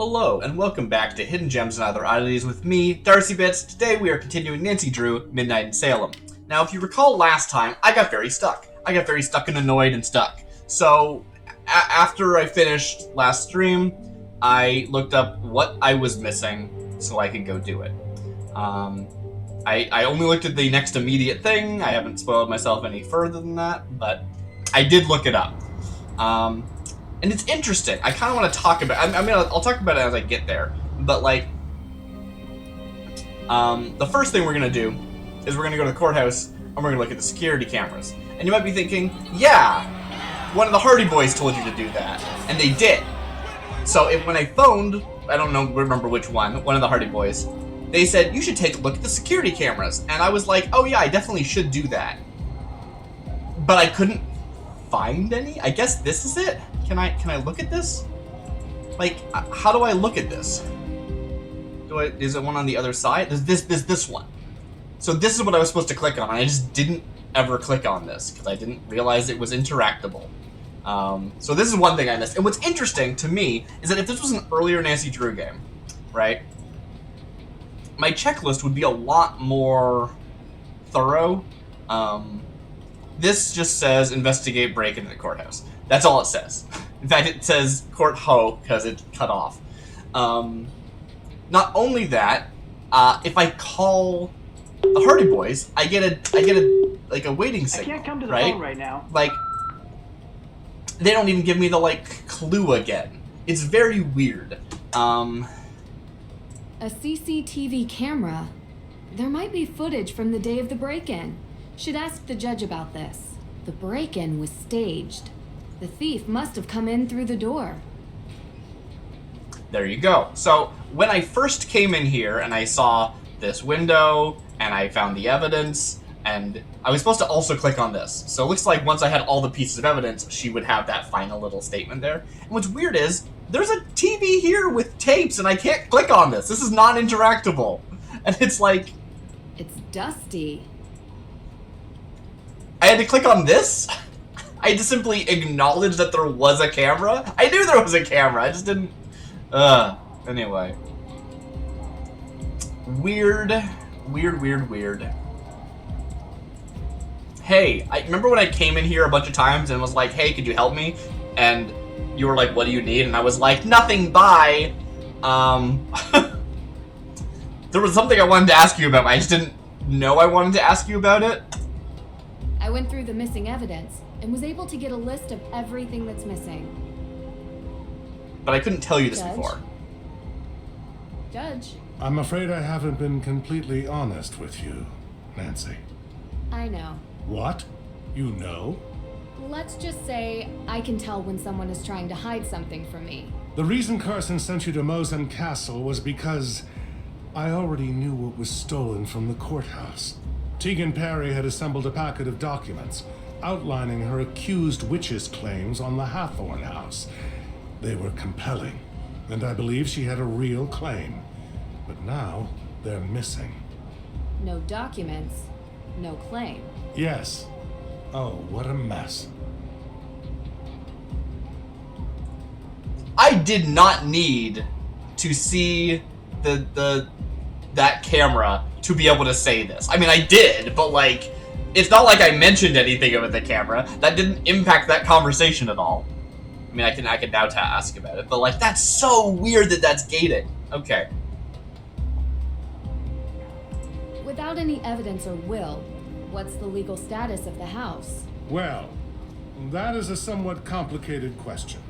Hello, and welcome back to Hidden Gems and Other Oddities with me, DarcyBits. Today we are continuing Nancy Drew, Midnight in Salem. Now, if you recall last time, I got very stuck. I got very stuck and annoyed and stuck. So, after I finished last stream, I looked up what I was missing so I could go do it. I only looked at the next immediate thing. I haven't spoiled myself any further than that, but I did look it up. And it's interesting. I kind of want to talk about. I'll talk about it as I get there. But like, the first thing we're gonna do is we're gonna go to the courthouse and we're gonna look at the security cameras. And you might be thinking, yeah, one of the Hardy Boys told you to do that, and they did. So when I phoned, I don't remember which one of the Hardy Boys, they said you should take a look at the security cameras, and I was like, oh yeah, I definitely should do that. But I couldn't find any. I guess this is it. Can I look at this? Like, how do I look at this? Is it one on the other side? There's this one. So this is what I was supposed to click on. I just didn't ever click on this because I didn't realize it was interactable. So this is one thing I missed. And what's interesting to me is that if this was an earlier Nancy Drew game, right, my checklist would be a lot more thorough. This just says investigate break into the courthouse. That's all it says. In fact, it says court ho because it's cut off. Not only that, if I call the Hardy Boys, I get a waiting signal. I can't come to the right? phone right now. Like, they don't even give me the clue again. It's very weird. A CCTV camera? There might be footage from the day of the break-in. Should ask the judge about this. The break-in was staged. The thief must have come in through the door. There you go. So, when I first came in here and I saw this window, and I found the evidence, and I was supposed to also click on this. So it looks like once I had all the pieces of evidence, she would have that final little statement there. And what's weird is, there's a TV here with tapes, and I can't click on this. This is non-interactable. And it's like... It's dusty. I had to click on this? I had to simply acknowledge that there was a camera? I knew there was a camera, I just didn't... Anyway. Weird. Hey, I remember when I came in here a bunch of times and was like, hey, could you help me? And you were like, what do you need? And I was like, nothing, bye. There was something I wanted to ask you about, but I just didn't know I wanted to ask you about it. I went through the missing evidence and was able to get a list of everything that's missing. But I couldn't tell you this Judge? before. Judge? I'm afraid I haven't been completely honest with you, Nancy. I know. What? You know? Let's just say I can tell when someone is trying to hide something from me. The reason Carson sent you to Mosen Castle was because I already knew what was stolen from the courthouse. Tegan Perry had assembled a packet of documents outlining her accused witches' claims on the Hathorne house. They were compelling, and I believe she had a real claim. But now, they're missing. No documents, no claim. Yes. Oh, what a mess. I did not need to see that camera to be able to say this. I mean, I did, but like, it's not like I mentioned anything about the camera. That didn't impact that conversation at all. I mean, I can now ask about it, but like, that's so weird that that's gated. Okay. Without any evidence or will, what's the legal status of the house? Well, that is a somewhat complicated question.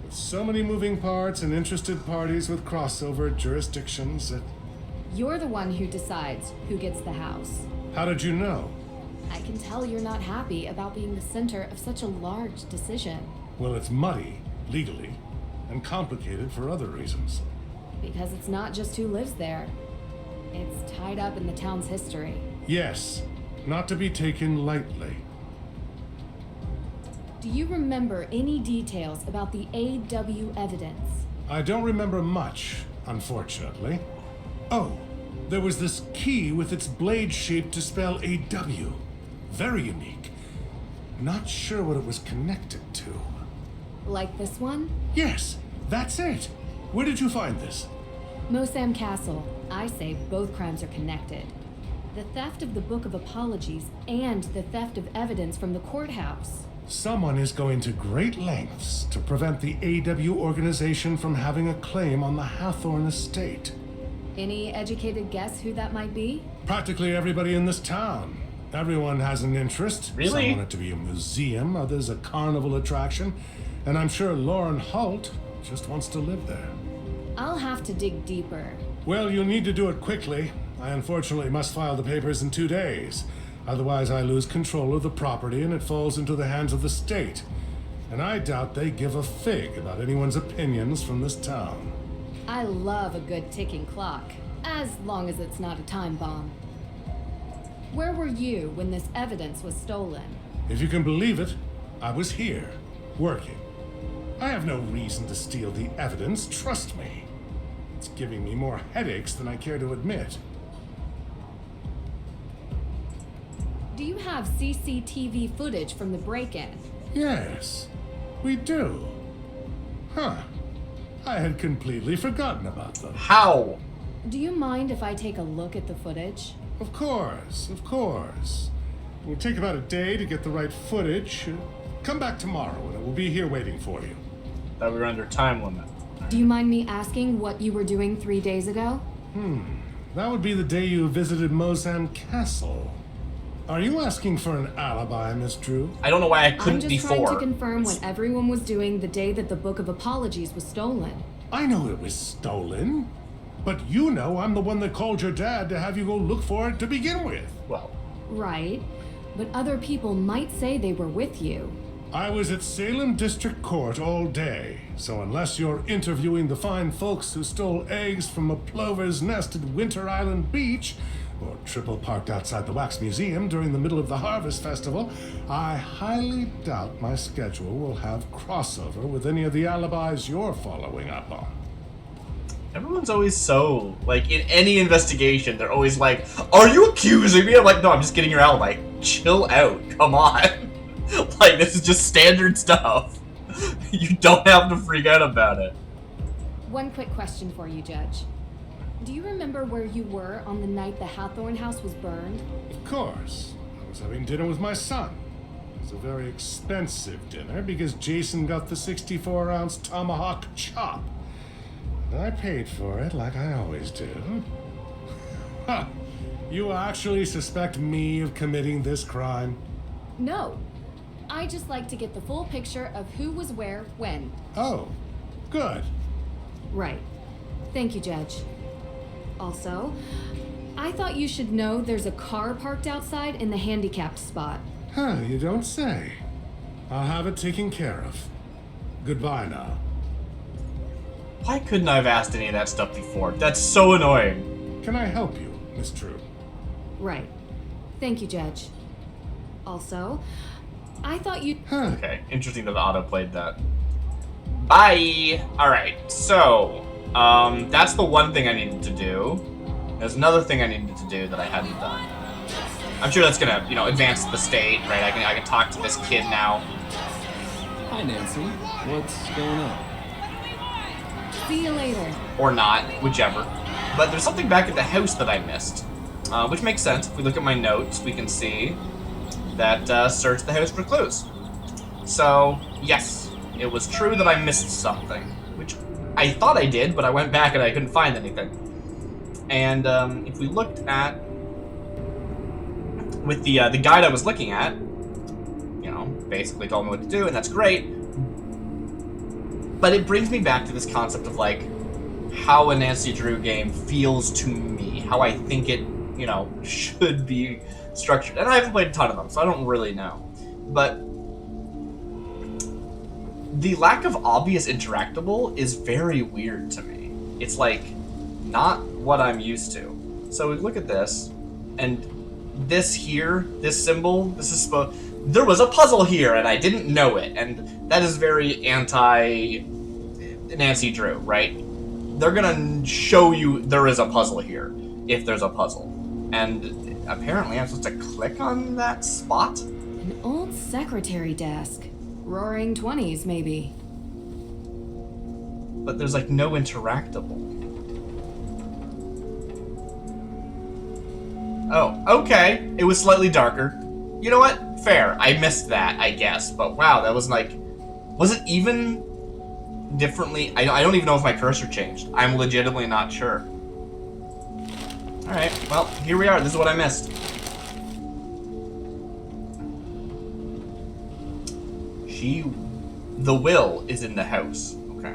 With so many moving parts and interested parties with crossover jurisdictions, You're the one who decides who gets the house. How did you know? I can tell you're not happy about being the center of such a large decision. Well, it's muddy, legally, and complicated for other reasons. Because it's not just who lives there. It's tied up in the town's history. Yes, not to be taken lightly. Do you remember any details about the AW evidence? I don't remember much, unfortunately. Oh, there was this key with its blade shaped to spell AW. Very unique. Not sure what it was connected to. Like this one? Yes, that's it. Where did you find this? Mosam Castle. I say both crimes are connected. The theft of the Book of Apologies and the theft of evidence from the courthouse. Someone is going to great lengths to prevent the AW organization from having a claim on the Hathorne estate. Any educated guess who that might be? Practically everybody in this town. Everyone has an interest. Really? Some want it to be a museum, others a carnival attraction, and I'm sure Lauren Holt just wants to live there. I'll have to dig deeper. Well, you'll need to do it quickly. I unfortunately must file the papers in 2 days. Otherwise, I lose control of the property and it falls into the hands of the state. And I doubt they give a fig about anyone's opinions from this town. I love a good ticking clock, as long as it's not a time bomb. Where were you when this evidence was stolen? If you can believe it, I was here, working. I have no reason to steal the evidence, trust me. It's giving me more headaches than I care to admit. Do you have CCTV footage from the break-in? Yes, we do. Huh. I had completely forgotten about them. How? Do you mind if I take a look at the footage? Of course, of course. It will take about a day to get the right footage. Come back tomorrow and it will be here waiting for you. That we were under time limit. Do you mind me asking what you were doing 3 days ago? That would be the day you visited Mosam Castle. Are you asking for an alibi, Miss Drew? I don't know why I I'm couldn't just before. trying to confirm what everyone was doing the day that the Book of Apologies was stolen. I know it was stolen. But you know I'm the one that called your dad to have you go look for it to begin with. Well, Right. But other people might say they were with you. I was at Salem District Court all day, so unless you're interviewing the fine folks who stole eggs from a plover's nest at Winter Island Beach, or triple parked outside the Wax Museum during the middle of the Harvest Festival, I highly doubt my schedule will have crossover with any of the alibis you're following up on. everyone's always so, like, in any investigation, they're always like, are you accusing me? I'm like, no, I'm just getting your alibi. Chill out. Come on. Like, this is just standard stuff. You don't have to freak out about it. One quick question for you, Judge. Do you remember where you were on the night the Hathorne house was burned? Of course. I was having dinner with my son. It was a very expensive dinner because Jason got the 64-ounce tomahawk chop. And I paid for it like I always do. Ha! You actually suspect me of committing this crime? No. I just like to get the full picture of who was where, when. Oh, good. Right. Thank you, Judge. Also, I thought you should know there's a car parked outside in the handicapped spot. Huh, you don't say. I'll have it taken care of. Goodbye now. Why couldn't I have asked any of that stuff before? That's so annoying. Can I help you, Miss Drew? Right. Thank you, Judge. Also, I thought you... Huh. Okay, interesting that the auto played that. Bye! Alright, so, that's the one thing I needed to do. There's another thing I needed to do that I hadn't done. I'm sure that's gonna, advance the state, right? I can talk to this kid now. Hi, Nancy. What's going on? See you later. Or not, whichever. But there's something back at the house that I missed. Which makes sense. If we look at my notes, we can see that search the house for clues. So, yes, it was true that I missed something. Which I thought I did, but I went back and I couldn't find anything. And if we looked at... with the guide I was looking at, basically told me what to do, and that's great. But it brings me back to this concept of, like, how a Nancy Drew game feels to me. How I think it, should be structured. And I haven't played a ton of them, so I don't really know. But the lack of obvious interactable is very weird to me. It's, like, not what I'm used to. So we look at this, and this here, this symbol, this is supposed... There was a puzzle here, and I didn't know it, and that is very anti-Nancy Drew, right? They're gonna show you there is a puzzle here, if there's a puzzle. And apparently I'm supposed to click on that spot? An old secretary desk. Roaring 20s, maybe. but there's like no interactable. Oh, okay. It was slightly darker. You know what? Fair. I missed that, I guess. But wow, that was like... Was it even differently? I don't even know if my cursor changed. I'm legitimately not sure. Alright, well, here we are. This is what I missed. The will is in the house. Okay.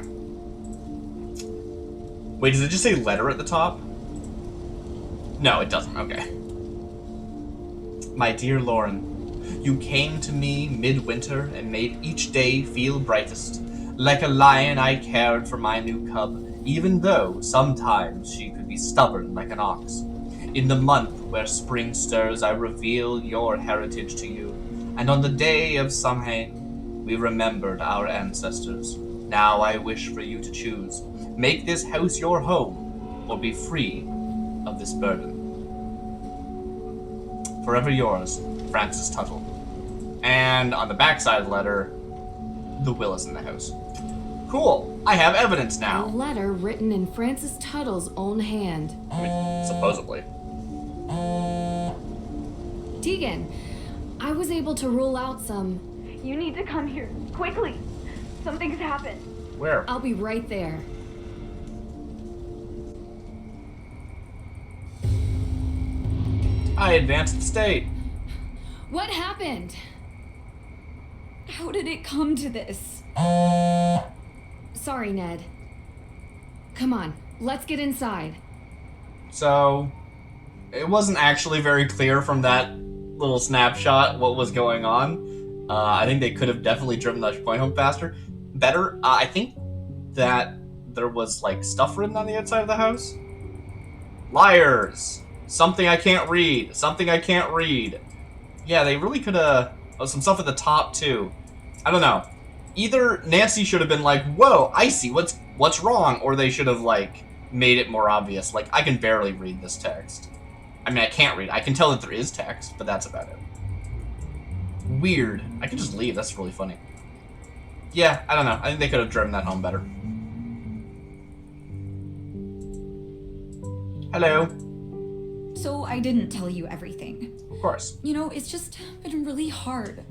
Wait, does it just say letter at the top? No, it doesn't. Okay. My dear Lauren, you came to me midwinter and made each day feel brightest. Like a lion I cared for my new cub, even though sometimes she could be stubborn like an ox. In the month where spring stirs, I reveal your heritage to you, and on the day of Samhain, we remembered our ancestors. Now I wish for you to choose. Make this house your home, or be free of this burden. Forever yours, Francis Tuttle. And on the backside of the letter, the will is in the house. Cool. I have evidence A now. letter written in Francis Tuttle's own hand. I mean, supposedly. Tegan, I was able to rule out some... You need to come here, quickly. Something's happened. Where? I'll be right there. I advanced the state. What happened? How did it come to this? Sorry, Ned. Come on, let's get inside. So, it wasn't actually very clear from that little snapshot what was going on. I think they could have definitely driven that point home better. I think that there was like stuff written on the outside of the house. Liars. Something I can't read. Something I can't read. Yeah, they really could have... Oh, some stuff at the top too. I don't know. Either Nancy should have been like, whoa, I see what's wrong, or they should have like made it more obvious. Like, I can barely read this text. I mean, I can't read. I can tell that there is text, but that's about it. Weird. I can just leave. That's really funny. Yeah, I don't know. I think they could have driven that home better. Hello. So I didn't tell you everything. Of course. You know, it's just been really hard.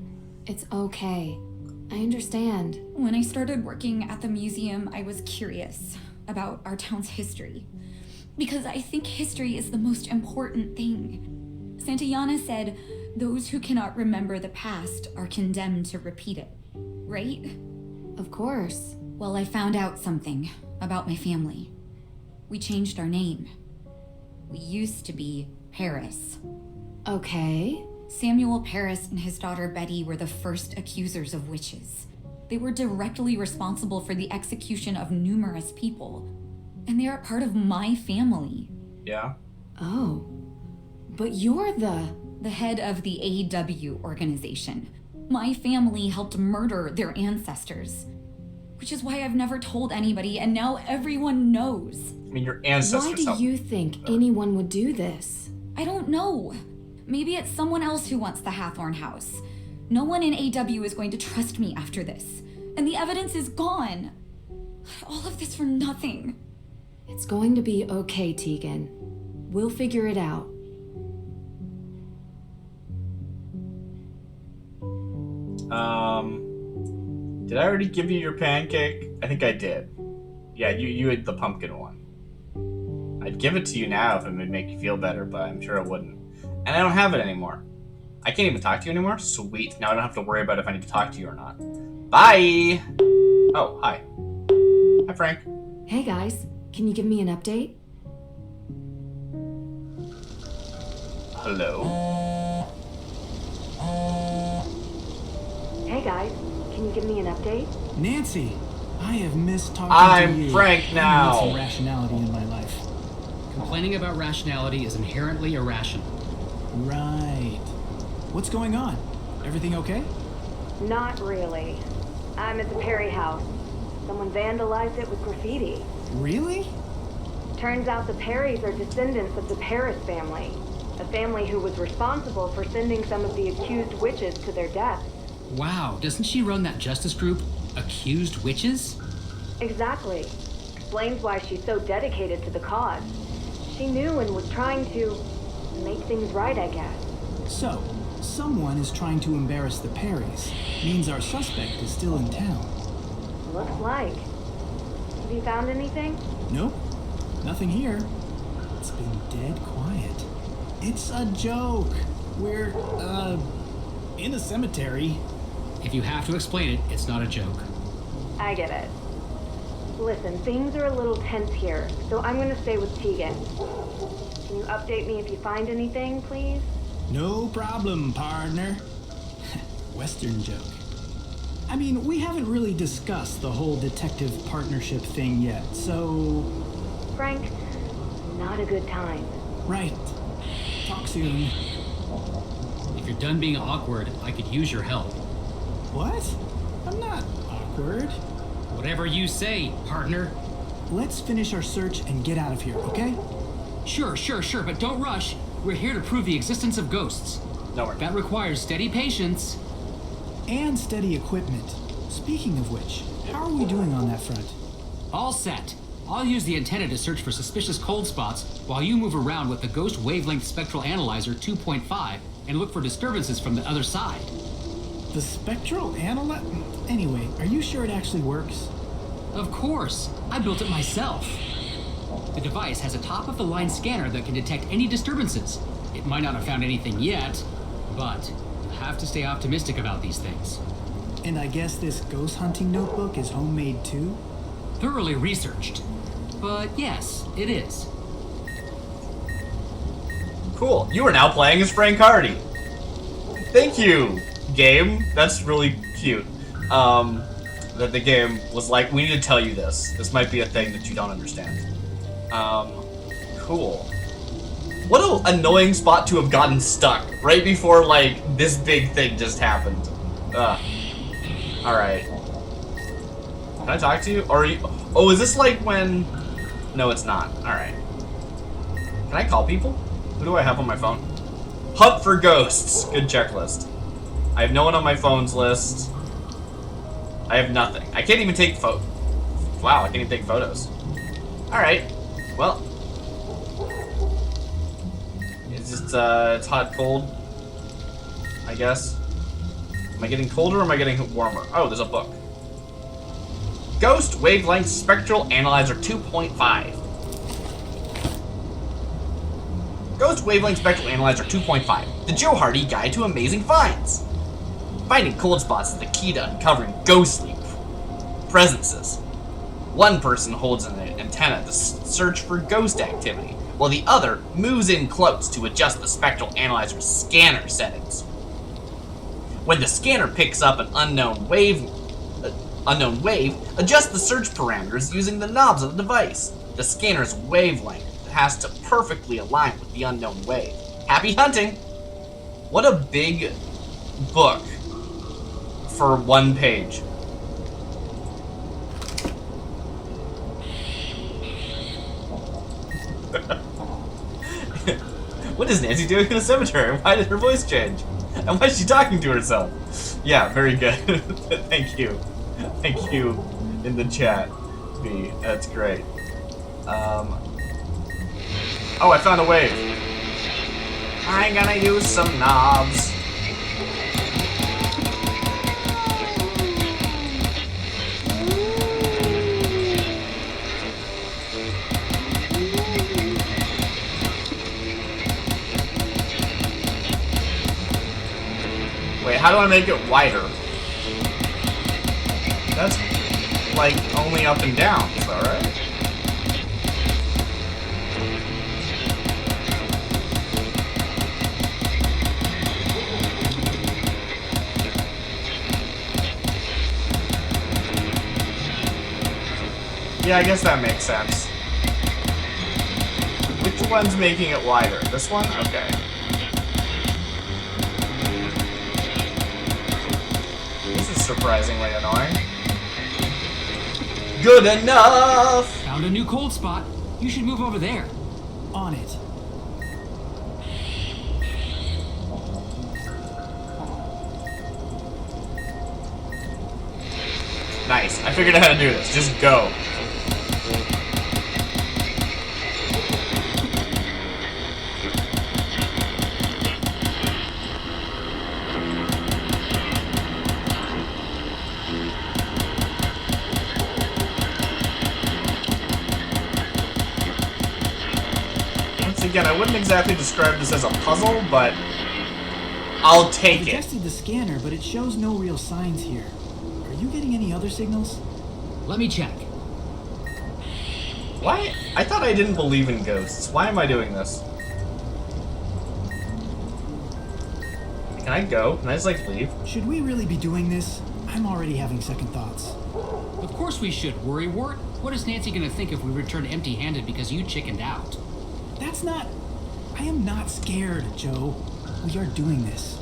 It's okay. I understand. When I started working at the museum, I was curious about our town's history. Because I think history is the most important thing. Santayana said, those who cannot remember the past are condemned to repeat it. Right? Of course. Well, I found out something about my family. We changed our name. We used to be Paris. Okay. Samuel Paris and his daughter Betty were the first accusers of witches. They were directly responsible for the execution of numerous people. And they are part of my family. Yeah. Oh. But you're the head of the AW organization. My family helped murder their ancestors. Which is why I've never told anybody, and now everyone knows. I mean, your ancestors. Why do you think anyone would do this? I don't know. Maybe it's someone else who wants the Hathorne house. No one in AW is going to trust me after this. And the evidence is gone. All of this for nothing. It's going to be okay, Tegan. We'll figure it out. Did I already give you your pancake? I think I did. Yeah, you had the pumpkin one. I'd give it to you now if it would make you feel better, but I'm sure it wouldn't. And I don't have it anymore. I can't even talk to you anymore? Sweet. Now I don't have to worry about if I need to talk to you or not. Bye! Oh, hi. Hi, Frank. Hey, guys. Can you give me an update? Hello? Hey, guys. Can you give me an update? Nancy, I have missed talking to you. I'm Frank now. I need some rationality in my life. Complaining about rationality is inherently irrational. Right. What's going on? Everything okay? Not really. I'm at the Perry house. Someone vandalized it with graffiti. Really? Turns out the Perrys are descendants of the Paris family. A family who was responsible for sending some of the accused witches to their deaths. Wow, doesn't she run that justice group, Accused Witches? Exactly. explains why she's so dedicated to the cause. She knew and was trying to make things right, I guess. So, someone is trying to embarrass the Perrys. Means our suspect is still in town. Looks like. Have you found anything? Nope. Nothing here. It's been dead quiet. It's a joke. We're, in a cemetery. If you have to explain it, it's not a joke. I get it. Listen, things are a little tense here, so I'm gonna stay with Tegan. Can you update me if you find anything, please? No problem, partner. Western joke. I mean, we haven't really discussed the whole detective partnership thing yet, so... Frank, not a good time. Right. Talk soon. If you're done being awkward, I could use your help. What? I'm not awkward. Whatever you say, partner. Let's finish our search and get out of here, okay? Sure, but don't rush. We're here to prove the existence of ghosts. No, we're not. That requires steady patience. And steady equipment. Speaking of which, how are we doing on that front? All set. I'll use the antenna to search for suspicious cold spots while you move around with the Ghost Wavelength Spectral Analyzer 2.5 and look for disturbances from the other side. The spectral analyzer? Anyway, are you sure it actually works? Of course. I built it myself. The device has a top-of-the-line scanner that can detect any disturbances. It might not have found anything yet, but you have to stay optimistic about these things. And I guess this ghost hunting notebook is homemade too? Thoroughly researched. But yes, it is. Cool. You are now playing as Frank Hardy. Thank you, game. That's really cute. That the game was like, we need to tell you this. This might be a thing that you don't understand. Cool. What an annoying spot to have gotten stuck right before, like, this big thing just happened. Alright. Can I talk to you? Or are you... Oh, is this like when... No, it's not. Alright. Can I call people? Who do I have on my phone? Hunt for ghosts. Good checklist. I have no one on my phone's list. I have nothing. I can't even take photos. Wow, I can't even take photos. Alright. Well. It's just, it's hot, cold. I guess. Am I getting colder or am I getting warmer? Oh, there's a book. Ghost Wavelength Spectral Analyzer 2.5. Ghost Wavelength Spectral Analyzer 2.5. The Joe Hardy Guide to Amazing Finds. Finding cold spots is the key to uncovering ghostly presences. One person holds an antenna to search for ghost activity, while the other moves in close to adjust the spectral analyzer's scanner settings. When the scanner picks up an unknown wave, adjust the search parameters using the knobs of the device. The scanner's wavelength has to perfectly align with the unknown wave. Happy hunting! What a big book for one page. What is Nancy doing in a cemetery? Why did her voice change? And why is she talking to herself? Yeah, very good. Thank you. Thank you in the chat, B. That's great. Oh, I found a wave. I'm gonna use some knobs. Wait, how do I make it wider? That's like only up and down, is that right? Yeah, I guess that makes sense. Which one's making it wider? This one? Okay. This is surprisingly annoying. Good enough! Found a new cold spot. You should move over there. On it. Nice. I figured out how to do this. Just go. again, I wouldn't exactly describe this as a puzzle, but I'll take it. I tested the scanner, but it shows no real signs here. Are you getting any other signals? Let me check. Why? I thought I didn't believe in ghosts. Why am I doing this? Can I go? Can I just, like, leave? Should we really be doing this? I'm already having second thoughts. Of course we should, Worrywart. What is Nancy gonna think if we return empty-handed because you chickened out? That's not... I am not scared, Joe. We are doing this.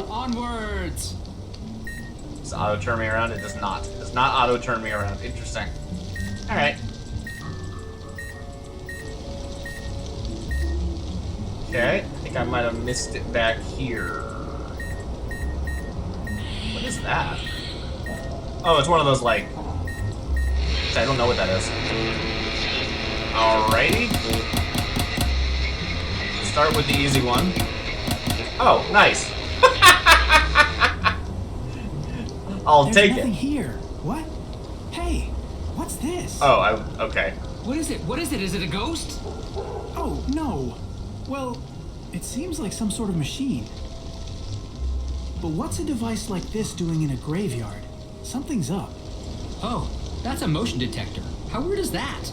Onwards! Does auto turn me around? It does not. It does not auto turn me around. Interesting. Alright. Okay, I think I might have missed it back here. What is that? Oh, it's one of those, like... I don't know what that is. Alrighty. Start with the easy one. Oh, nice. I'll take it. There's nothing here. What? Hey, what's this? Oh, okay. What is it? What is it? Is it a ghost? Oh, no. Well, it seems like some sort of machine. But what's a device like this doing in a graveyard? Something's up. Oh, that's a motion detector. How weird is that?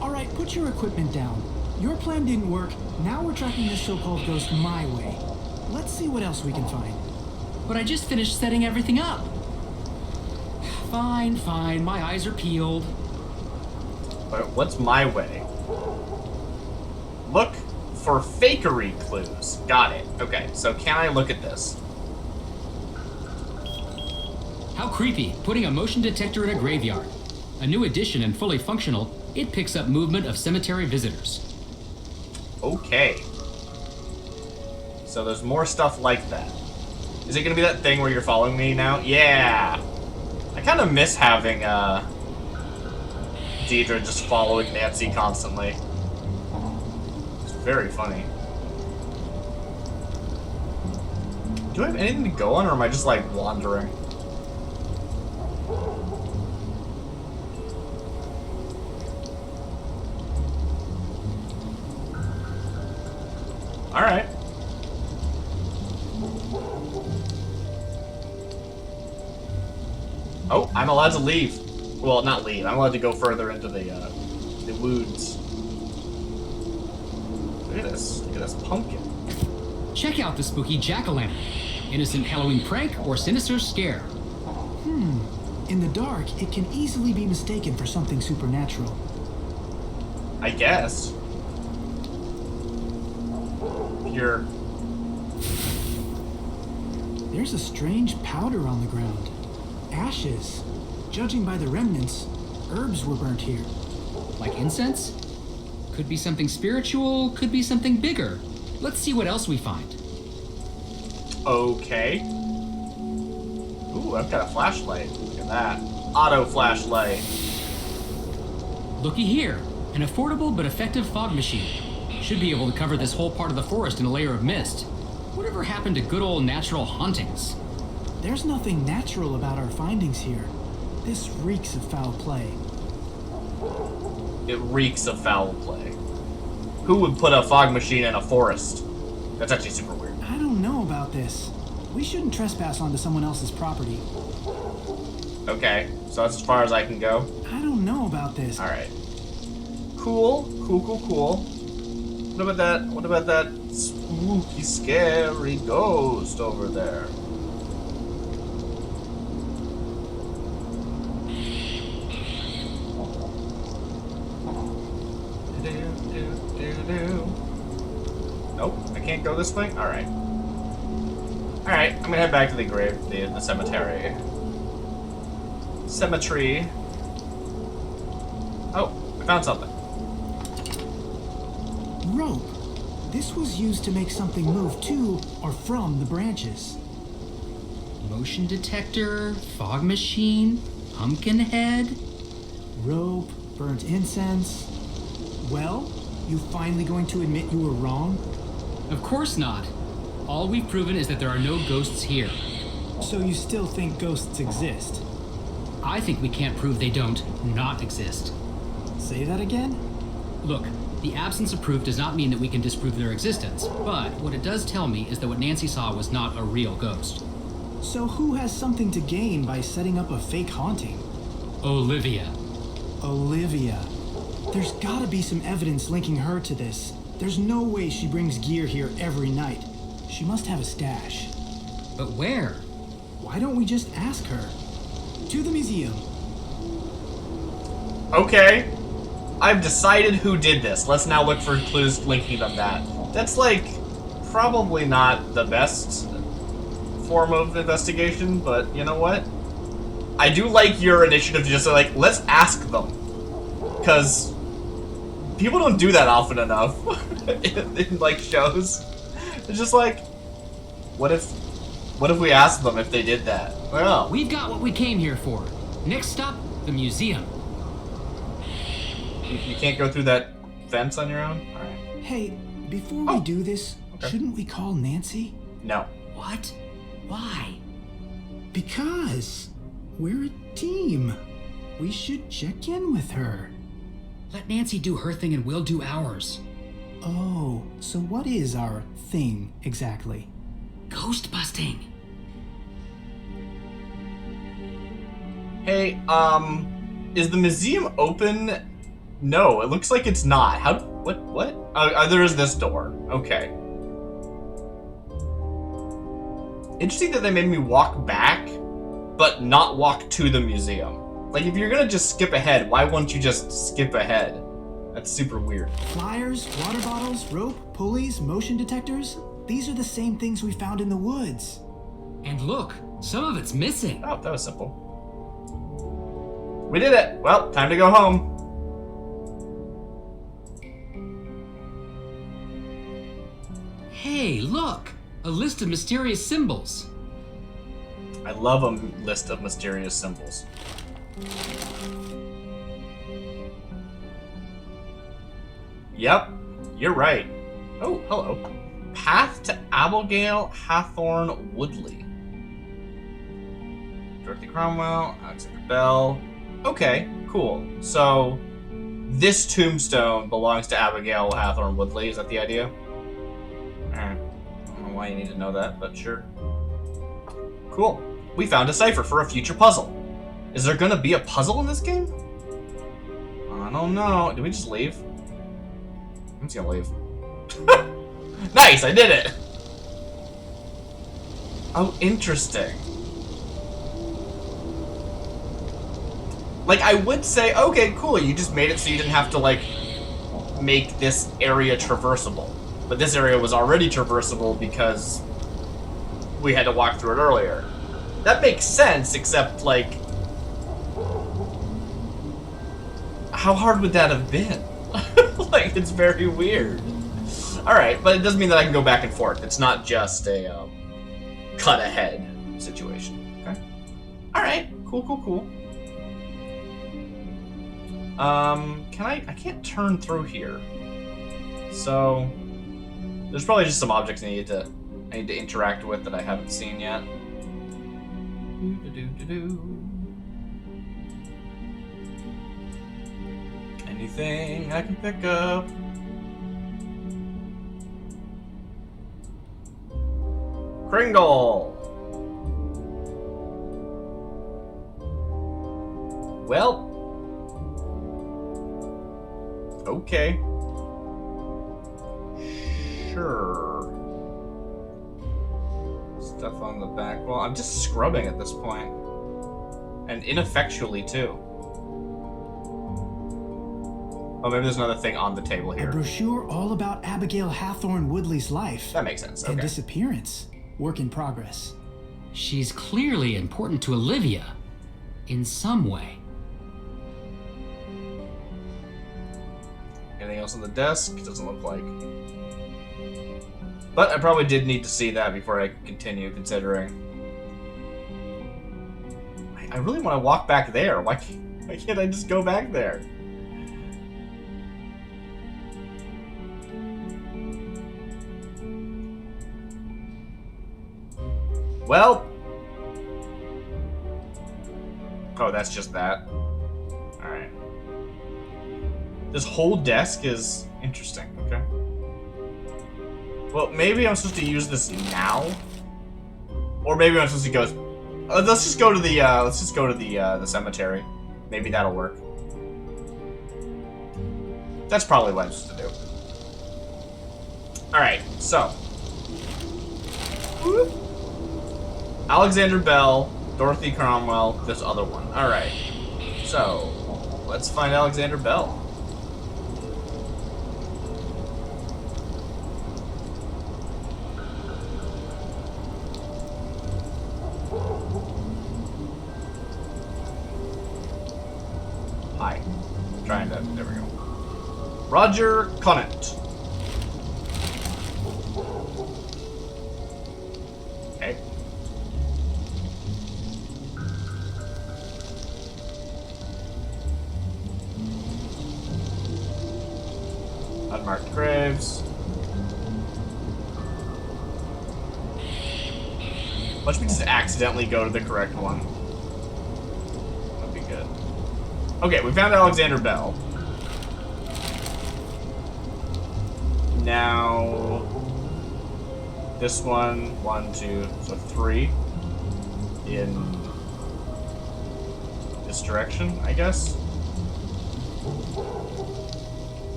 All right, put your equipment down. Your plan didn't work. Now we're tracking this so-called ghost my way. Let's see what else we can find. But I just finished setting everything up. Fine, fine. My eyes are peeled. What's my way? Look for fakery clues. Got it. Okay, so can I look at this? How creepy, putting a motion detector in a graveyard. A new addition and fully functional, it picks up movement of cemetery visitors. Okay. So there's more stuff like that. Is it gonna be that thing where you're following me now? Yeah! I kind of miss having, Deidre just following Nancy constantly. It's very funny. Do I have anything to go on, or am I just, like, wandering? Alright. Oh, I'm allowed to leave. Well, not leave. I'm allowed to go further into the woods. Look at this. Look at this pumpkin. Check out the spooky jack-o'-lantern. Innocent Halloween prank or sinister scare. In the dark, it can easily be mistaken for something supernatural. I guess. Here. There's a strange powder on the ground. Ashes. Judging by the remnants, herbs were burnt here. Like incense? Could be something spiritual, could be something bigger. Let's see what else we find. Okay. Ooh, I've got a flashlight. Look at that. Auto flashlight. Looky here, an affordable but effective fog machine. Should be able to cover this whole part of the forest in a layer of mist. Whatever happened to good old natural hauntings? There's nothing natural about our findings here. This reeks of foul play. It reeks of foul play. Who would put a fog machine in a forest? That's actually super weird. I don't know about this. We shouldn't trespass onto someone else's property. Okay, so that's as far as I can go. I don't know about this. Alright. Cool. Cool. What about that? What about that spooky, scary ghost over there? Nope, I can't go this way? Alright. Alright, I'm gonna head back to the grave, the cemetery. Cemetery. Oh, I found something. Rope. This was used to make something move to or from the branches. Motion detector, fog machine, pumpkin head. Rope, burnt incense. Well, you finally going to admit you were wrong? Of course not. All we've proven is that there are no ghosts here. So you still think ghosts exist? I think we can't prove they don't not exist. Say that again? Look, the absence of proof does not mean that we can disprove their existence, but what it does tell me is that what Nancy saw was not a real ghost. So who has something to gain by setting up a fake haunting? Olivia. Olivia. There's gotta be some evidence linking her to this. There's no way she brings gear here every night. She must have a stash. But where? Why don't we just ask her? To the museum. Okay. I've decided who did this. Let's now look for clues linking them that. That's, like, probably not the best form of investigation, but you know what? I do like your initiative to just say, like, let's ask them. Because people don't do that often enough in like, shows. It's just like, what if we asked them if they did that? Well, We've got what we came here for. Next stop, the museum. you can't go through that fence on your own? Alright. Hey, before we do this, Okay. shouldn't we call Nancy? No. What? Why? Because we're a team. We should check in with her. Let Nancy do her thing and we'll do ours. Oh, so what is our thing exactly? Ghost busting. Hey, is the museum open? No, it looks like it's not. What? There is this door. Okay. Interesting that they made me walk back, but not walk to the museum. Like, if you're gonna just skip ahead, why won't you just skip ahead? That's super weird. Flyers, water bottles, rope, pulleys, motion detectors. These are the same things we found in the woods. And look, some of it's missing. Oh, that was simple. We did it! Well, time to go home. Hey, look! A list of mysterious symbols. I love a list of mysterious symbols. Yep, you're right. Oh, hello. Path to Abigail, Hathorne, Woodley. Dorothy Cromwell, Alexander Bell. Okay, cool. So, this tombstone belongs to Abigail, Hathorne, Woodley. Is that the idea? Alright. I don't know why you need to know that, but sure. Cool. We found a cipher for a future puzzle. Is there gonna be a puzzle in this game? I don't know. Did we just leave? I'm just gonna leave. Nice, I did it! Oh, interesting. Like, I would say, okay, cool, you just made it so you didn't have to, like, make this area traversable. But this area was already traversable because we had to walk through it earlier. That makes sense, except, like, how hard would that have been? Like, it's very weird. Alright, but it doesn't mean that I can go back and forth. It's not just a cut ahead situation. Okay. Alright, cool. I can't turn through here. So there's probably just some objects I need to interact with that I haven't seen yet. Anything I can pick up? Kringle! Well, okay. Sure. Stuff on the back. Well, I'm just scrubbing at this point. And ineffectually, too. Oh, maybe there's another thing on the table A here. brochure all about Abigail Hathorne Woodley's life. That makes sense, And okay. disappearance. Work in progress. She's clearly important to Olivia. In some way. Anything else on the desk? Doesn't look like. But I probably did need to see that before I continue, considering. I really want to walk back there. Why can't I just go back there? Well. Oh, that's just that. Alright. This whole desk is interesting. Okay. Well, maybe I'm supposed to use this now, or maybe I'm supposed to go. Let's just go to the cemetery. Maybe that'll work. That's probably what I'm supposed to do. All right, so Alexander Bell, Dorothy Cromwell, this other one. All right, so let's find Alexander Bell. Hi. Trying to. There we go. Roger Conant. Okay. Unmarked graves. Watch me just accidentally go to the correct one. That'd be good. Okay, we found Alexander Bell. Now, this one, 1, 2, so 3 in this direction, I guess.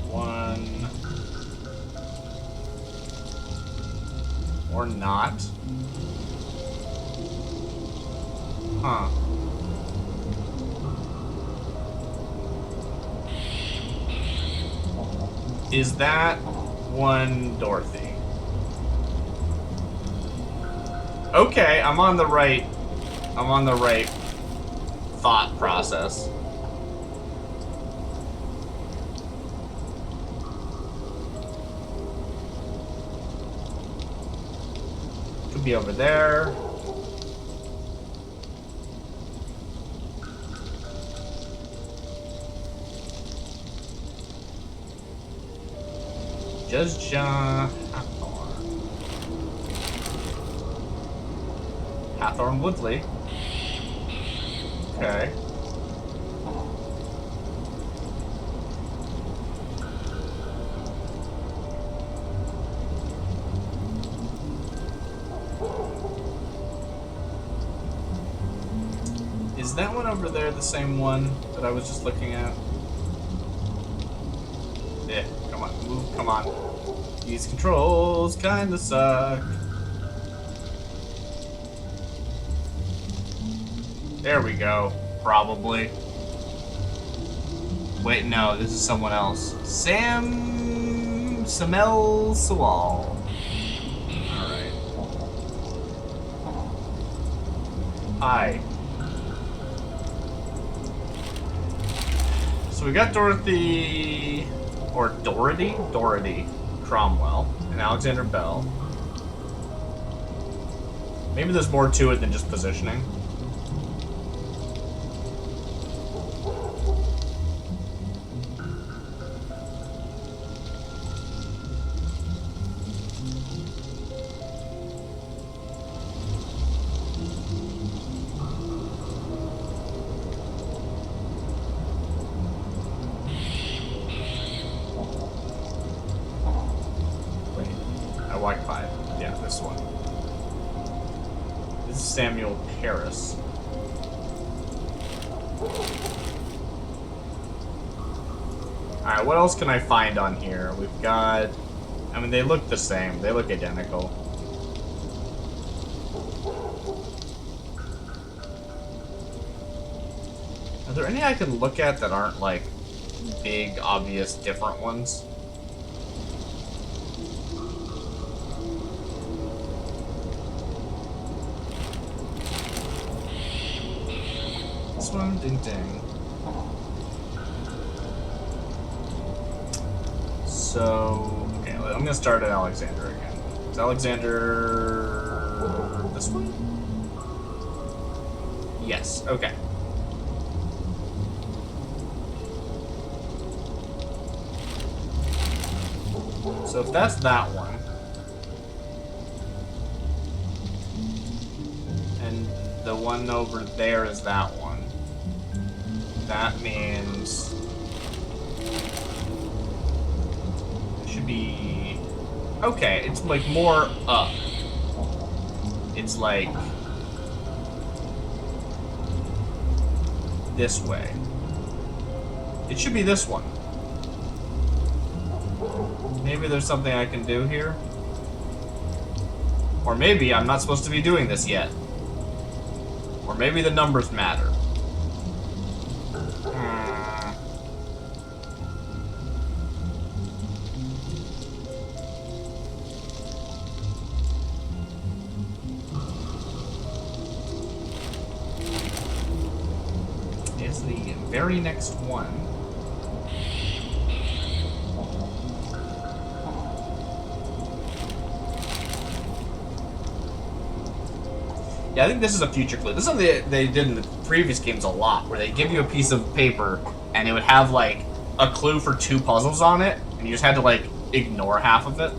One, or not. Huh. Is that one Dorothy? Okay, I'm on the right thought process. Could be over there. Judge Hathorne. Hathorne Woodley. Okay. Is that one over there the same one that I was just looking at? Yeah, come on, move, come on. These controls kinda suck. There we go, probably. Wait, no, this is someone else. Samel Sawal. Alright. Hi. So we got Dorothy, or Dorothy Cromwell, and Alexander Bell. Maybe there's more to it than just positioning. Samuel Paris. Alright, what else can I find on here? We've got... I mean, they look the same. They look identical. Are there any I can look at that aren't, like, big, obvious, different ones? Ding ding. So, okay, I'm gonna start at Alexander again. Is Alexander this one? Yes, okay. So if that's that one, and the one over there is that one. that means it should be okay. It's like more up. It's like this way. It should be this one. Maybe there's something I can do here. Or maybe I'm not supposed to be doing this yet. Or maybe the numbers matter. Is the very next one. Yeah, I think this is a future clue. This is something they did in the previous games a lot, where they give you a piece of paper, and it would have, like, a clue for 2 puzzles on it, and you just had to, like, ignore half of it.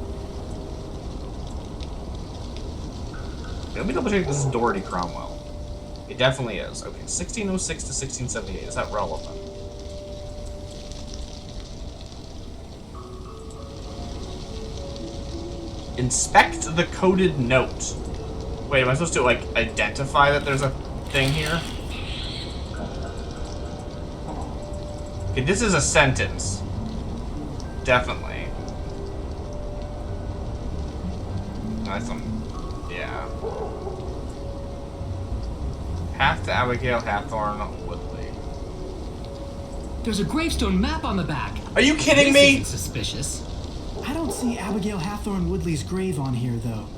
Let me double check if this is Dorothy Cromwell. It definitely is. Okay, 1606 to 1678. Is that relevant? Inspect the coded note. Wait, am I supposed to, like, identify that there's a thing here? Okay, this is a sentence. Definitely. That's some... yeah. Path to Abigail, Hathorne, Woodley. There's a gravestone map on the back. Are you kidding This me? isn't suspicious. I don't see Abigail Hathorne Woodley's grave on here, though.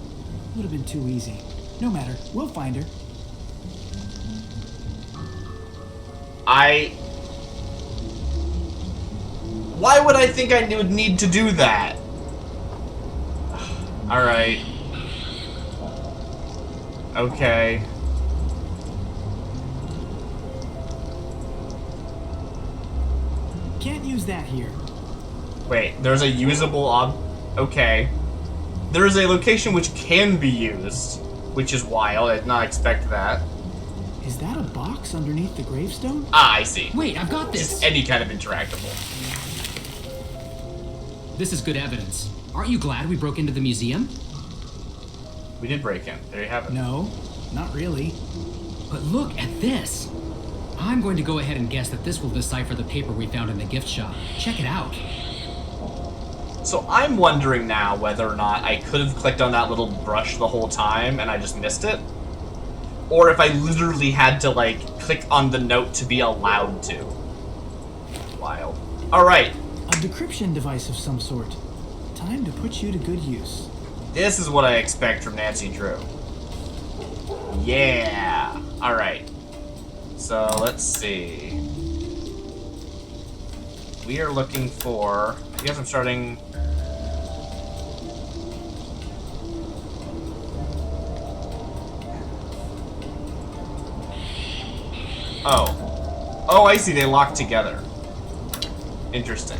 Would have been too easy. No matter, we'll find her. Why would I think I would need to do that? Alright. Okay. Can't use that here. Wait, there's a usable okay. There is a location which can be used, which is wild. I did not expect that. Is that a box underneath the gravestone? Ah, I see. Wait, I've got this. Just any kind of interactable. This is good evidence. Aren't you glad we broke into the museum? We did break in. There you have it. No, not really. But look at this. I'm going to go ahead and guess that this will decipher the paper we found in the gift shop. Check it out. So I'm wondering now whether or not I could have clicked on that little brush the whole time and I just missed it. Or if I literally had to, like, click on the note to be allowed to. Wild. Alright. A decryption device of some sort. Time to put you to good use. This is what I expect from Nancy Drew. Yeah. Alright. So, let's see. We are looking for... I guess I'm starting... Oh. Oh, I see. They lock together. Interesting.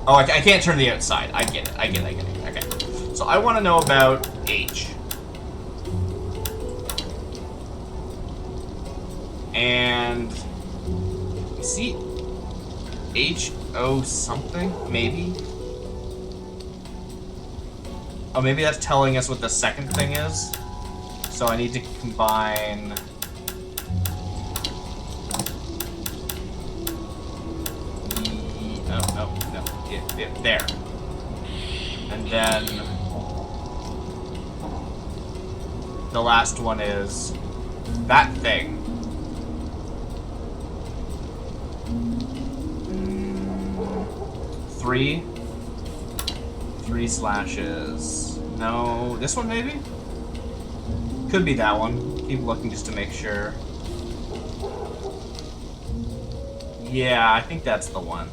Oh, I can't turn the outside. I get it. I get it. Okay. So I want to know about H. And... you see... H-O something? Maybe? Oh, maybe that's telling us what the second thing is? So I need to combine... No. There. And then... the last one is... that thing. Three slashes. No, this one maybe? Could be that one. Keep looking just to make sure. Yeah, I think that's the one.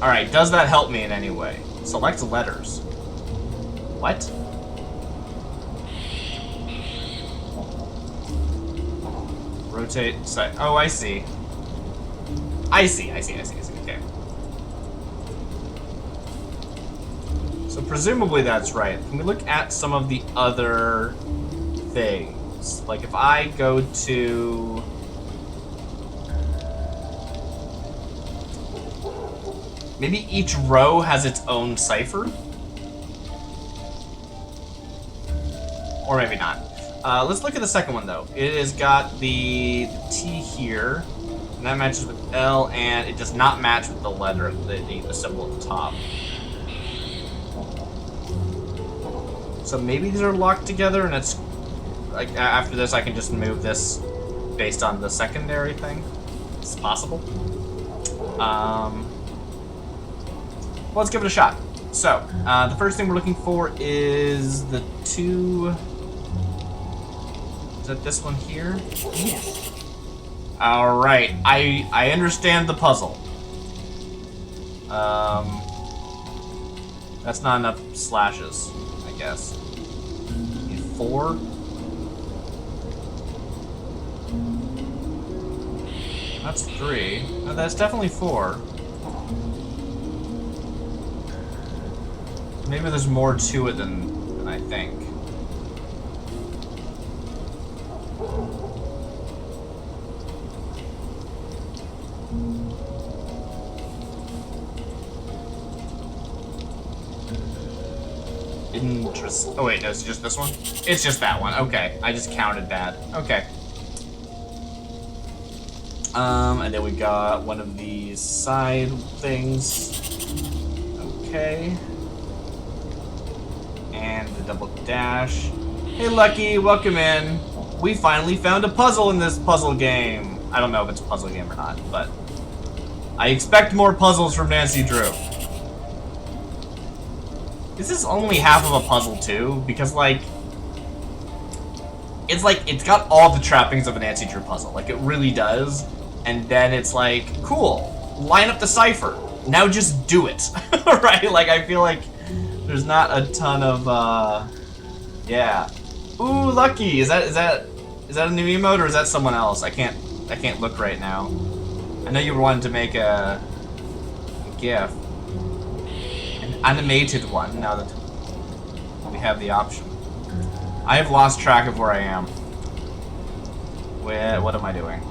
Alright, does that help me in any way? Select letters. What? Rotate side. Oh, I see. I see. Okay. So presumably that's right. Can we look at some of the other things? Like if I go to... Maybe each row has its own cipher? Or maybe not. Let's look at the second one, though. It has got the T here, and that matches with L, and it does not match with the letter, the symbol at the top. So maybe these are locked together, and it's like after this I can just move this based on the secondary thing. It's possible. Let's give it a shot. So, the first thing we're looking for is the two... Is that this one here? Yes. Alright, I understand the puzzle. That's not enough slashes, I guess. Need 4? That's 3. No, that's definitely 4. Maybe there's more to it than I think. Interesting. Oh wait, no, it's just this one? It's just that one. Okay, I just counted that. Okay. And then we got one of these side things. Okay. And the double dash. Hey Lucky, welcome in. We finally found a puzzle in this puzzle game. I don't know if it's a puzzle game or not, but I expect more puzzles from Nancy Drew. This is only half of a puzzle too, because it's got all the trappings of a Nancy Drew puzzle. Like it really does. And then it's like, cool, line up the cipher. Now just do it. Right? Like I feel like there's not a ton of yeah. Ooh, Lucky. Is that a new emote or is that someone else? I can't look right now. I know you wanted to make a GIF. An animated one now that we have the option. I have lost track of where I am. What am I doing?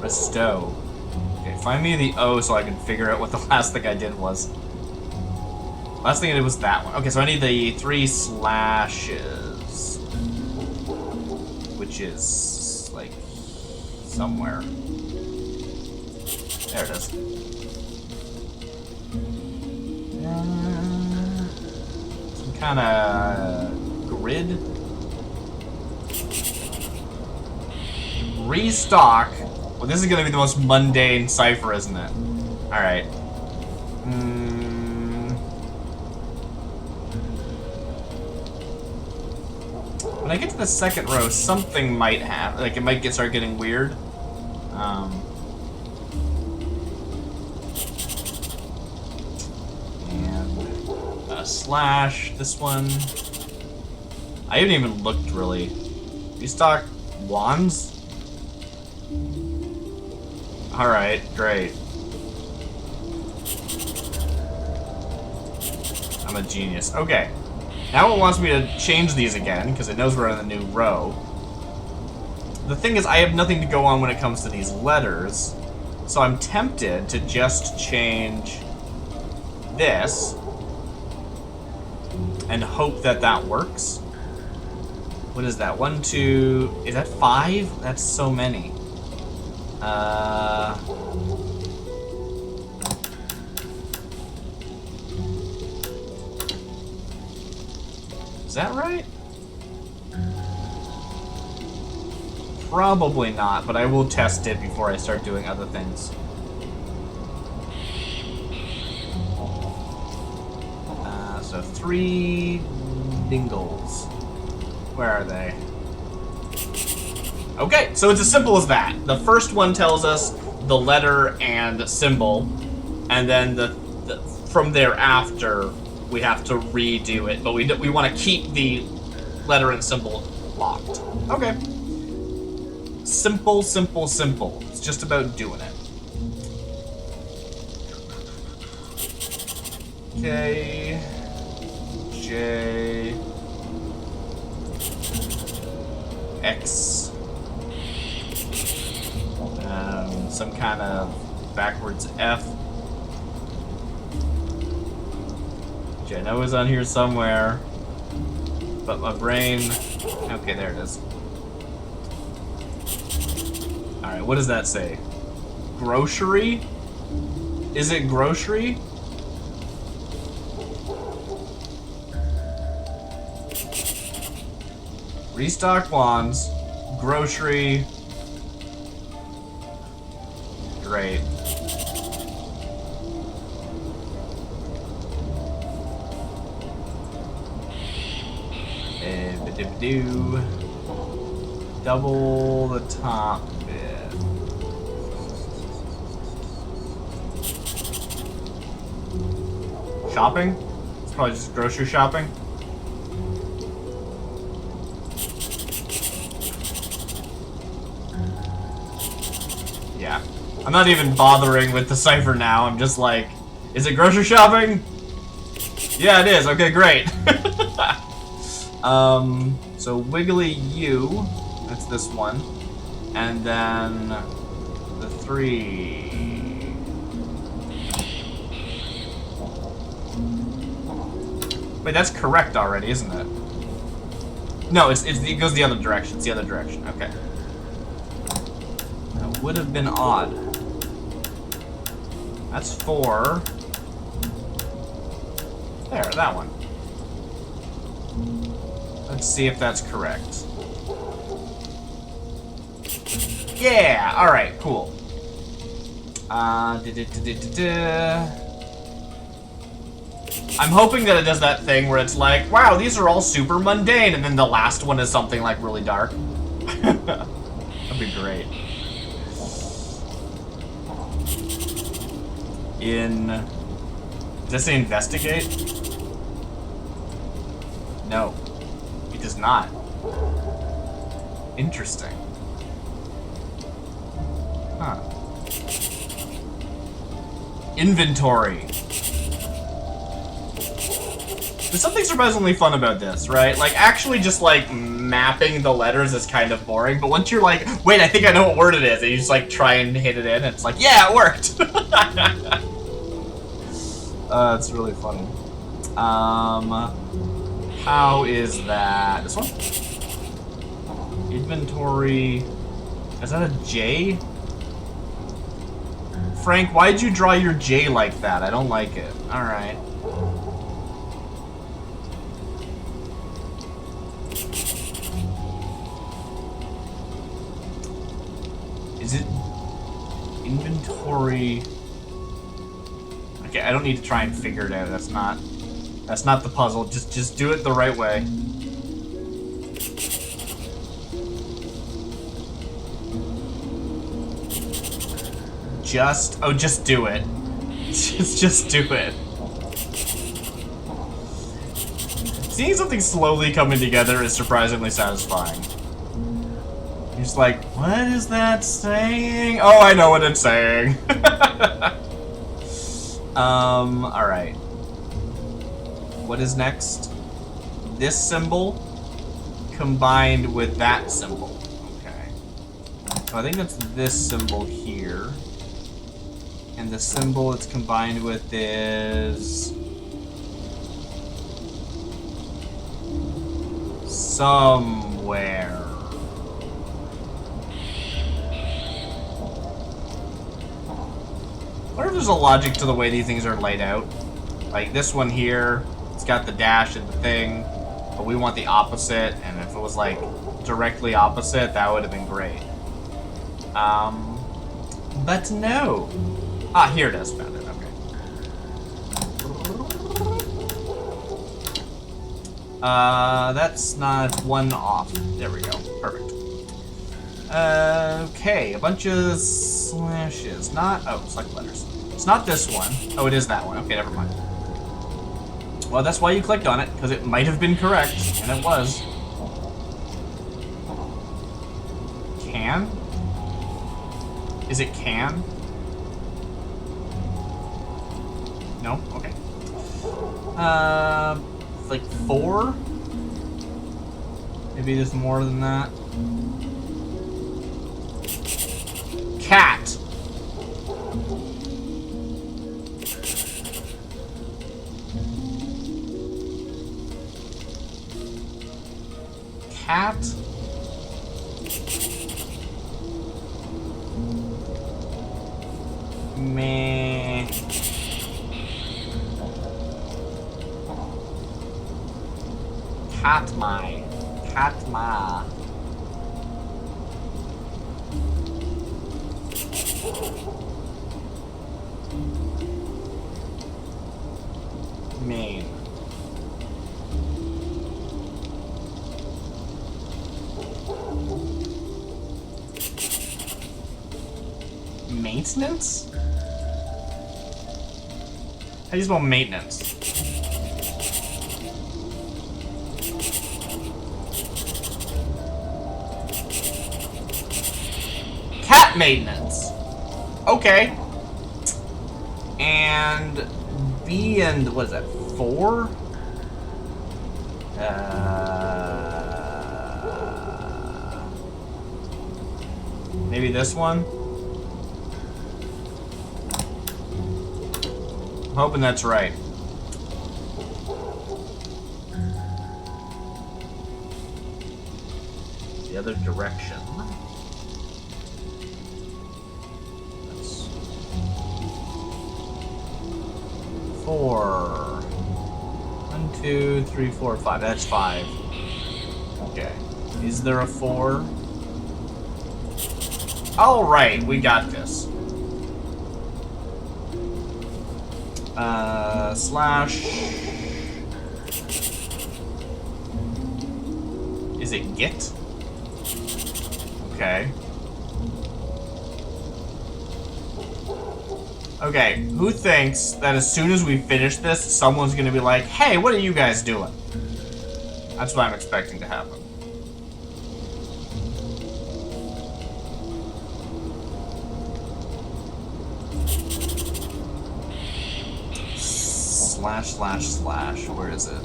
Bestow. Okay, find me the O so I can figure out what the last thing I did was. Last thing I did was that one. Okay, so I need the 3 slashes. Which is, like, somewhere. There it is. Some kind of grid. Restock. Well, this is gonna be the most mundane cipher, isn't it? Alright. When I get to the second row, something might happen. Like, it might start getting weird. And a slash. This one. I haven't even looked, really. Restock wands? Alright, great. I'm a genius. Okay. Now it wants me to change these again, because it knows we're in a new row. The thing is, I have nothing to go on when it comes to these letters, so I'm tempted to just change this and hope that that works. What is that? 1, 2... Is that 5? That's so many. Is that right? Probably not, but I will test it before I start doing other things. So 3 dingles. Where are they? Okay, so it's as simple as that. The first one tells us the letter and symbol, and then from thereafter we have to redo it, but we want to keep the letter and symbol locked. Okay. Simple, simple, simple. It's just about doing it. K, J, X, some kind of backwards F, which I know is on here somewhere, but my brain, okay, there it is. Alright, what does that say? Grocery? Is it grocery? Restock wands, grocery. Great. Do double the top bit. Shopping? It's probably just grocery shopping. Yeah. I'm not even bothering with the cipher now. I'm just like, is it grocery shopping? Yeah, it is. Okay, great. So Wiggly U, that's this one, and then the 3. Wait, that's correct already, isn't it? No, it goes the other direction. It's the other direction. Okay. That would have been odd. That's 4. There, that one. Let's see if that's correct. Yeah! Alright, cool. I'm hoping that it does that thing where it's like, wow, these are all super mundane, and then the last one is something like really dark. That'd be great. Does that say investigate? No. It does not. Interesting. Huh. Inventory. There's something surprisingly fun about this, right? Like, actually just, like, mapping the letters is kind of boring, but once you're like, wait, I think I know what word it is, and you just, like, try and hit it in, and it's like, yeah, it worked! It's really funny. How is that? This one? Inventory. Is that a J? Frank, why'd you draw your J like that? I don't like it. Alright. Is it inventory? Okay, I don't need to try and figure it out. That's not the puzzle. Just do it the right way. Just do it. Just do it. Seeing something slowly coming together is surprisingly satisfying. You're just like, what is that saying? Oh, I know what it's saying. Alright. What is next? This symbol combined with that symbol. Okay. So I think that's this symbol here. And the symbol it's combined with is somewhere. I wonder if there's a logic to the way these things are laid out. Like this one here, it's got the dash and the thing, but we want the opposite, and if it was like directly opposite, that would have been great. But no. Ah, here it is. Found it. Okay. That's not one off. There we go. Perfect. Okay, a bunch of slashes. Select letters. It's not this one. Oh, it is that one. Okay, never mind. Well, that's why you clicked on it, because it might have been correct, and it was. Can? Is it can? No? Okay. Like 4? Maybe there's more than that. Cat. Cat. Meh. Catma. Catma. Main. Maintenance? How do you spell maintenance? Cat maintenance. Okay. And B and what is that? 4? Maybe this one? I'm hoping that's right. The other direction. That's 4. 1, 2, 3, 4, 5. That's 5. Okay. Is there a 4? Alright, we got this. Slash. Is it get? Okay. Okay, who thinks that as soon as we finish this, someone's gonna be like, hey, what are you guys doing? That's what I'm expecting to happen. Slash, where is it?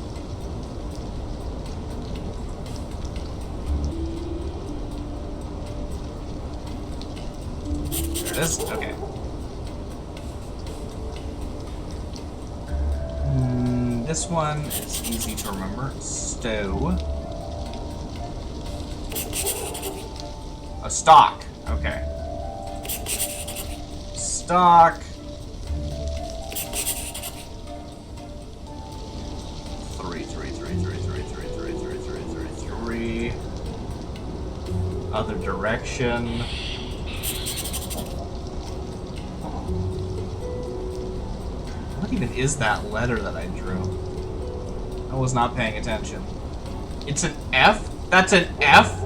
There it is? Okay. This one is easy to remember. Stow. A stock. Okay. Stock. 3. Other direction. What even is that letter that I drew? I was not paying attention. It's an F? That's an F?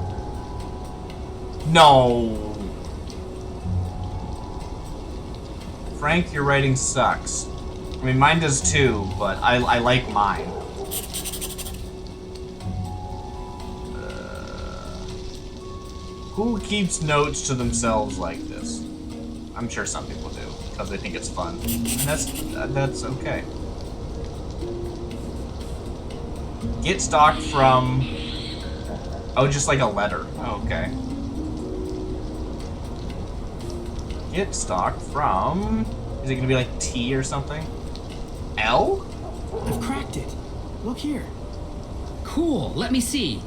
No. Frank, your writing sucks. I mean, mine does too, but I like mine. Who keeps notes to themselves like this? I'm sure some people do, because they think it's fun. And that's okay. Get stock from... Oh, just like a letter. Oh, okay. Get stock from... Is it gonna be like T or something? L? I've cracked it. Look here. Cool, let me see.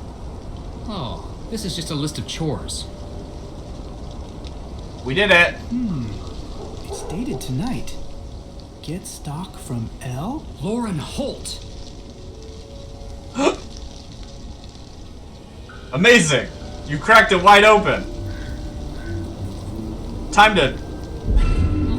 Oh, this is just a list of chores. We did it! It's dated tonight. Get stock from L? Lauren Holt. Amazing! You cracked it wide open. Time to...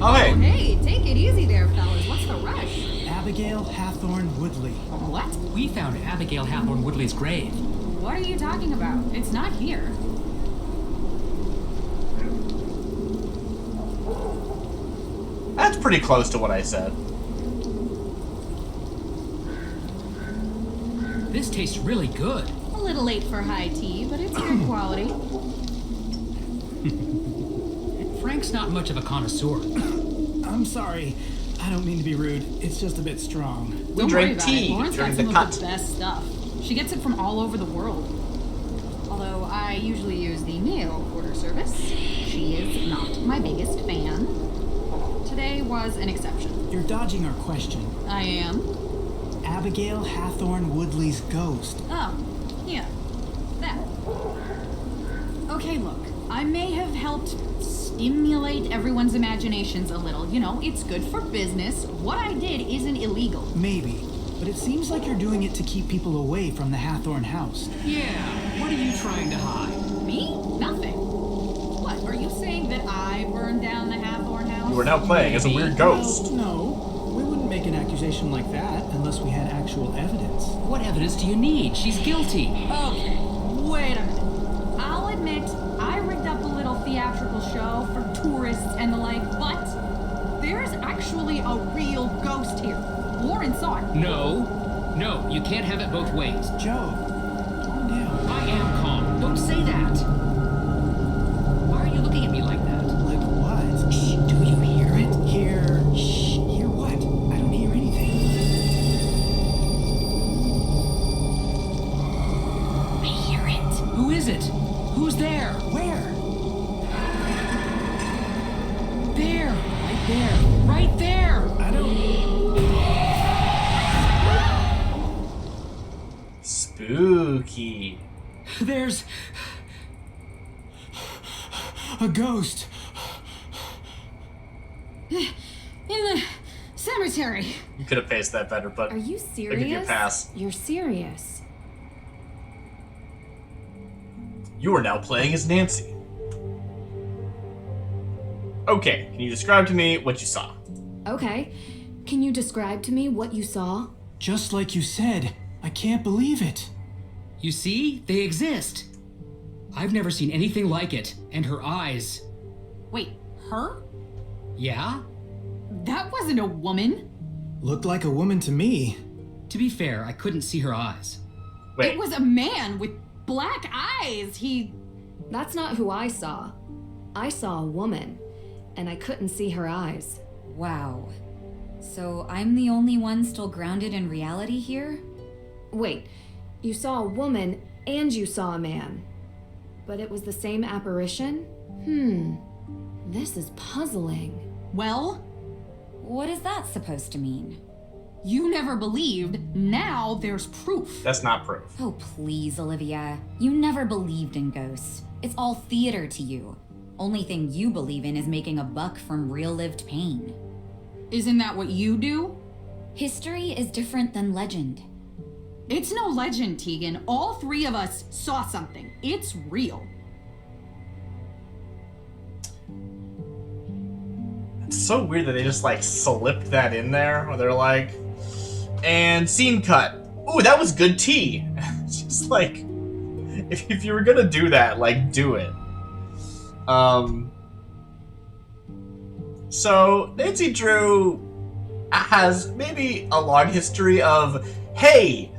Oh, hey. Hey, take it easy there, fellas. What's the rush? Abigail Hathorne Woodley. What? We found Abigail Hathorne Woodley's grave. What are you talking about? It's not here. That's pretty close to what I said. This tastes really good. A little late for high tea, but it's good quality. Frank's not much of a connoisseur. I'm sorry. I don't mean to be rude. It's just a bit strong. We Don't worry drank about tea it. Lauren's got during the some cut. of the best stuff. She gets it from all over the world. Although I usually use the mail order service. She is not my biggest fan. Today was an exception. You're dodging our question. I am. Abigail Hathorne Woodley's ghost. Oh, yeah. That. Okay, look. I may have helped stimulate everyone's imaginations a little. You know, it's good for business. What I did isn't illegal. Maybe, but it seems like you're doing it to keep people away from the Hathorne house. Yeah, what are you trying to hide? Me? Nothing. What, are you saying that I burned down the Hathorne house? You are now playing as a weird ghost. No, we wouldn't make an accusation like that unless we had actual evidence. What evidence do you need? She's guilty. Okay, wait a minute. I'll admit, I rigged up a little theatrical show for tourists and the like, but there's actually a real ghost here. Lauren saw it. No, you can't have it both ways. Joe, calm down. I am calm. Don't say that. Why are you looking at me like that? Like what? Shh, do you hear it? Hear? Shh. Hear what? I don't hear anything. I hear it. Who is it? Who's there? Where? There. Right there. Right there. I don't... Spooky. There's... A ghost. In the cemetery. You could have paced that better, but Are you I'll give you a serious? pass. You're serious. You are now playing as Nancy. Okay, can you describe to me what you saw? Okay. Can you describe to me what you saw? Just like you said. I can't believe it. You see? They exist. I've never seen anything like it. And her eyes. Wait, her? Yeah? That wasn't a woman. Looked like a woman to me. To be fair, I couldn't see her eyes. Wait, It was a man with black eyes. That's not who I saw. I saw a woman, and I couldn't see her eyes. Wow. So I'm the only one still grounded in reality here? Wait, you saw a woman and you saw a man. But it was the same apparition? This is puzzling. Well, What is that supposed to mean? you never believed. Now there's proof. that's not proof. Oh, please, Olivia. You never believed in ghosts. It's all theater to you. Only thing you believe in is making a buck from real-lived pain. Isn't that what you do? History is different than legend. It's no legend, Tegan. All three of us saw something. It's real. It's so weird that they just like slipped that in there, where they're like, and scene cut. Ooh, that was good tea. It's just like, if you were gonna do that, like, do it. So Nancy Drew has maybe a long history of, hey,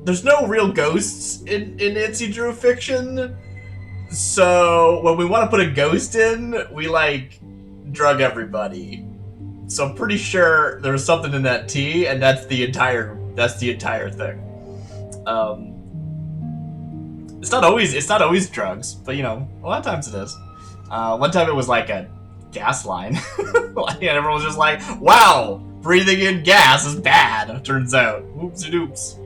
there's no real ghosts in Nancy Drew fiction, so when we want to put a ghost in, we like drug everybody. So I'm pretty sure there's something in that tea, and that's the entire thing. It's not always drugs, but you know, a lot of times it is. One time it was like a gas line, and everyone was just like, "Wow, breathing in gas is bad." Turns out, oopsie doops.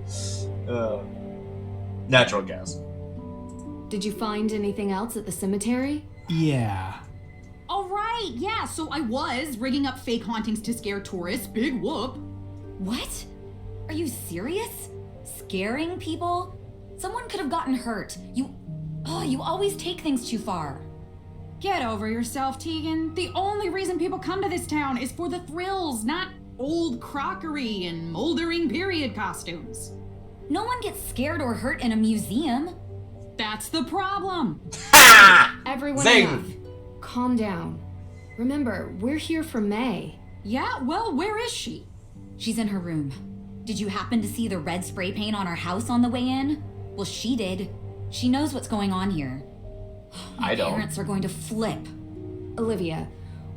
Natural gas. Did you find anything else at the cemetery? Yeah. All right, yeah, so I was rigging up fake hauntings to scare tourists. Big whoop. What? Are you serious? Scaring people? Someone could have gotten hurt. You always take things too far. Get over yourself, Tegan. The only reason people come to this town is for the thrills, not old crockery and moldering period costumes. No one gets scared or hurt in a museum. That's the problem. Everyone Zing. enough. Calm down. Remember, we're here for May. Yeah, well, where is she? She's in her room. Did you happen to see the red spray paint on our house on the way in? Well, she did. She knows what's going on here. I don't. Parents are going to flip. Olivia,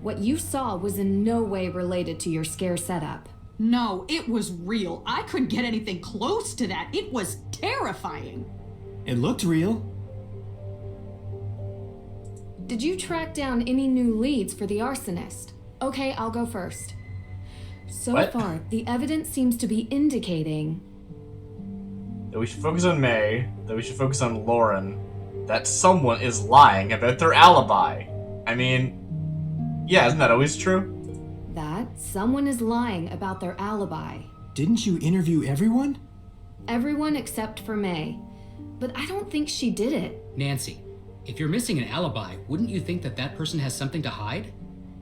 what you saw was in no way related to your scare setup. No, it was real. I couldn't get anything close to that. It was terrifying. It looked real. Did you track down any new leads for the Arsonist? Okay, I'll go first. So What? far, the evidence seems to be indicating That we should focus on May, that we should focus on Lauren, that someone is lying about their alibi. I mean, yeah, isn't that always true? that someone is lying about their alibi. Didn't you interview everyone? Everyone except for May. But I don't think she did it. Nancy, if you're missing an alibi, wouldn't you think that that person has something to hide?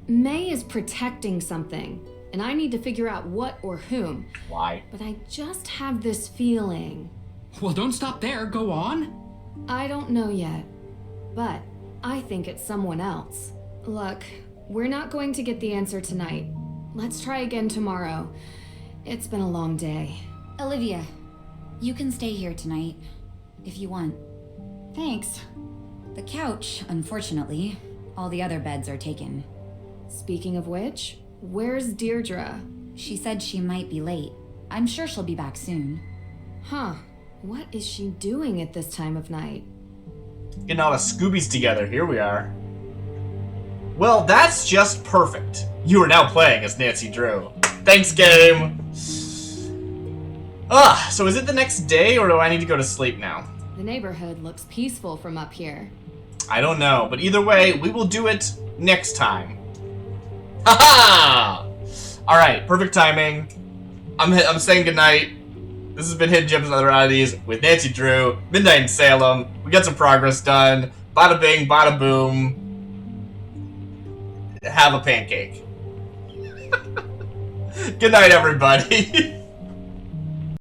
May is protecting something, and I need to figure out what or whom. Why? But I just have this feeling. Well, don't stop there. Go on. I don't know yet, but I think it's someone else. Look, we're not going to get the answer tonight. Let's try again tomorrow. It's been a long day. Olivia, you can stay here tonight, if you want. Thanks. The couch, unfortunately. All the other beds are taken. Speaking of which, where's Deirdre? She said she might be late. I'm sure she'll be back soon. Huh. What is she doing at this time of night? Getting all the Scoobies together, here we are. Well, that's just perfect. You are now playing as Nancy Drew. Thanks, game! So is it the next day, or do I need to go to sleep now? The neighborhood looks peaceful from up here. I don't know, but either way, we will do it next time. Haha! Alright, perfect timing. I'm saying goodnight. This has been Hidden Gems and Other Oddities with Nancy Drew, Midnight in Salem. We got some progress done. Bada bing, bada boom. Have a pancake. Good night, everybody.